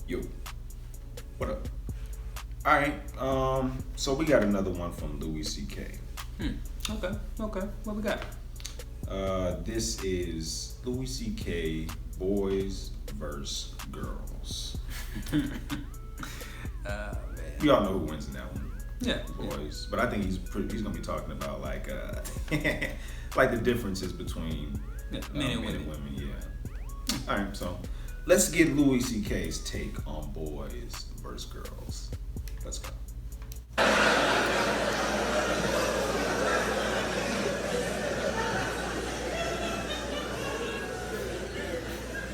Yo, what up? All right, so we got another one from Louis C.K. Okay. What we got? This is Louis C.K. Boys versus Girls. Man. We all know who wins in that one. Yeah. Boys, but I think he's gonna be talking about like like the differences between men and women. Yeah. All right, so let's get Louis C.K.'s take on boys versus girls. Let's go.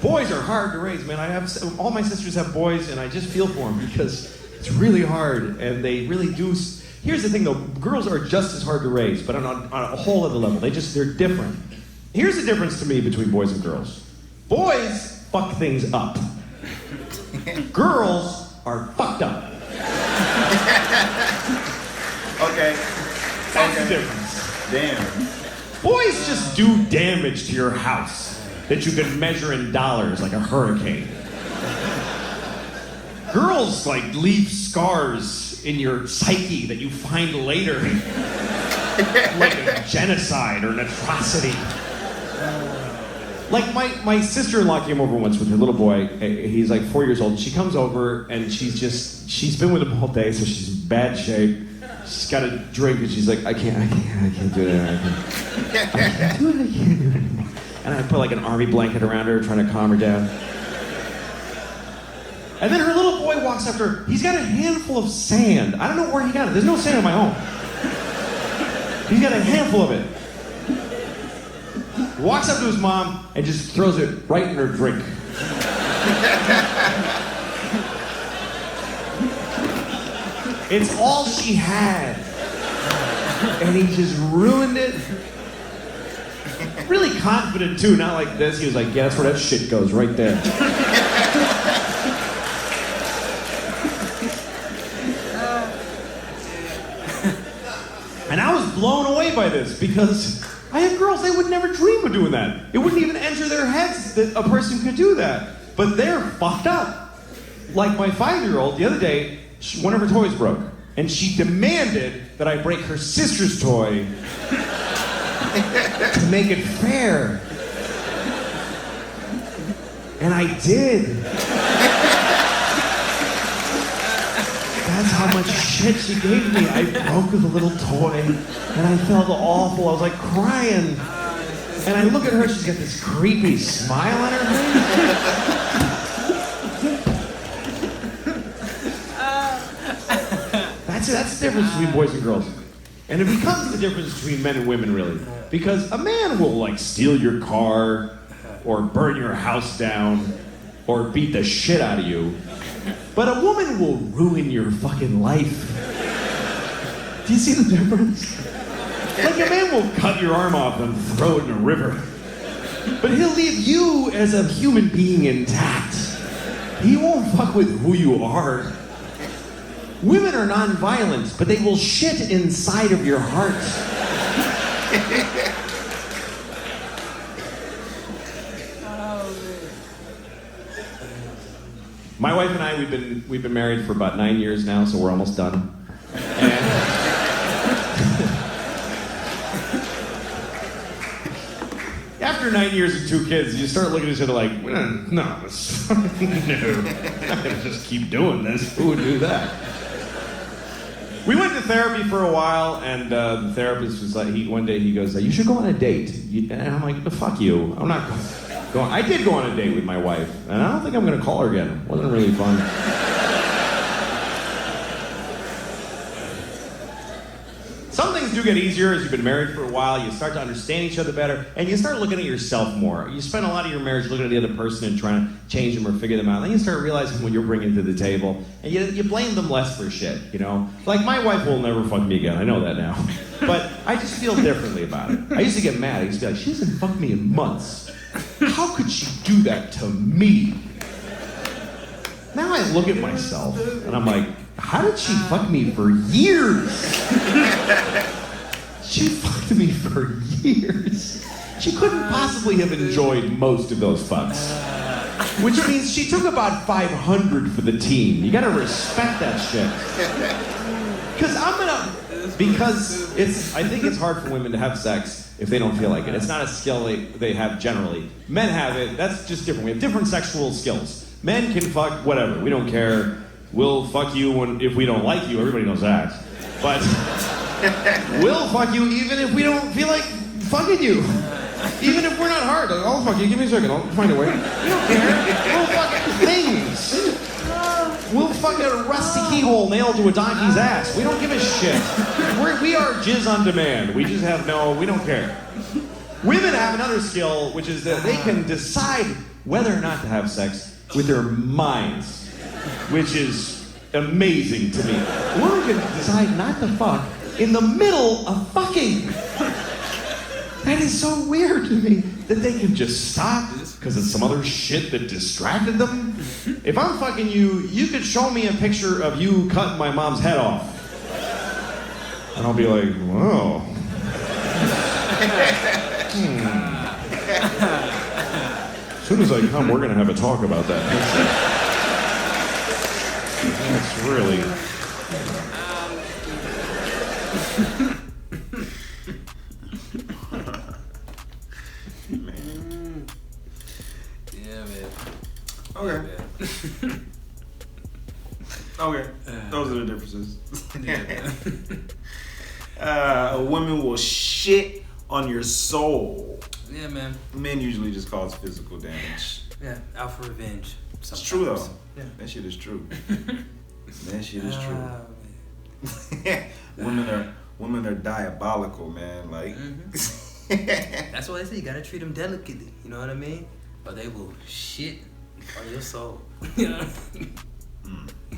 Boys are hard to raise, man. All my sisters have boys, and I just feel for them because it's really hard, and they really do. Here's the thing, though: girls are just as hard to raise, but on a whole other level. They're different. Here's the difference to me between boys and girls: boys fuck things up. Girls are fucked up. Okay. That's the difference. Damn. Boys just do damage to your house that you can measure in dollars like a hurricane. Girls like leave scars in your psyche that you find later, like a genocide or an atrocity. Like my sister-in-law came over once with her little boy. He's like 4 years old. She comes over and she's been with him all day, so she's in bad shape. She's got a drink and she's like, I can't do it. I can't do it. And I put like an army blanket around her, trying to calm her down. And then her little boy walks up to her. He's got a handful of sand. I don't know where he got it. There's no sand in my home. He's got a handful of it. Walks up to his mom and just throws it right in her drink. It's all she had. And he just ruined it. Really confident too, not like this. He was like, yeah, that's where that shit goes, right there. And I was blown away by this because I have girls, they would never dream of doing that. It wouldn't even enter their heads that a person could do that. But they're fucked up. Like my 5-year-old, the other day, one of her toys broke. And she demanded that I break her sister's toy to make it fair. And I did. That's how much shit she gave me. I broke the little toy, and I felt awful. I was like crying. And I look at her, she's got this creepy smile on her face. That's the difference between boys and girls. And it becomes the difference between men and women, really. Because a man will, like, steal your car, or burn your house down, or beat the shit out of you. But a woman will ruin your fucking life. Do you see the difference? Like, a man will cut your arm off and throw it in a river. But he'll leave you as a human being intact. He won't fuck with who you are. Women are non-violent, but they will shit inside of your heart. My wife and I, we've been married for about 9 years now, so we're almost done. And after 9 years and 2 kids, you start looking at each other like, no, no, I'm not gonna just keep doing this. Who would do that? We went to therapy for a while, and the therapist was like, one day he goes, you should go on a date. And I'm like, fuck you. I'm not going. I did go on a date with my wife, and I don't think I'm going to call her again. It wasn't really fun. Some things do get easier as you've been married for a while. You start to understand each other better, and you start looking at yourself more. You spend a lot of your marriage looking at the other person and trying to change them or figure them out. And then you start realizing what you're bringing to the table, and you blame them less for shit, you know? Like, my wife will never fuck me again. I know that now. But I just feel differently about it. I used to get mad. I used to be like, she hasn't fucked me in months. How could she do that to me? Now I look at myself, and I'm like, how did she fuck me for years? She fucked me for years. She couldn't possibly have enjoyed most of those fucks. which means she took about 500 for the team. You gotta respect that shit. Because I think it's hard for women to have sex if they don't feel like it. It's not a skill they have generally. Men have it, that's just different. We have different sexual skills. Men can fuck whatever, we don't care. We'll fuck you if we don't like you, everybody knows that. But we'll fuck you even if we don't feel like fucking you. Even if we're not hard, like, I'll fuck you, give me a second, I'll find a way. We don't care, we'll fuck things. We'll fuck a rusty keyhole nailed to a donkey's ass. We don't give a shit. We are jizz on demand. We just have we don't care. Women have another skill, which is that they can decide whether or not to have sex with their minds, which is amazing to me. A woman can decide not to fuck in the middle of fucking. That is so weird to me that they can just stop because of some other shit that distracted them. If I'm fucking you, you could show me a picture of you cutting my mom's head off. And I'll be like, whoa. As soon as I come, we're gonna have a talk about that. That's really... Yeah, man. Okay. Yeah, man. Okay. Those are the differences. Yeah, A woman will shit on your soul. yeah, man. Men usually just cause physical damage. Yeah, out for revenge. Sometimes. It's true though. Yeah. That shit is true. That shit is true. Man. Women are diabolical, man. Like. That's why they say you gotta treat them delicately. You know what I mean? Or they will shit on your soul. You know?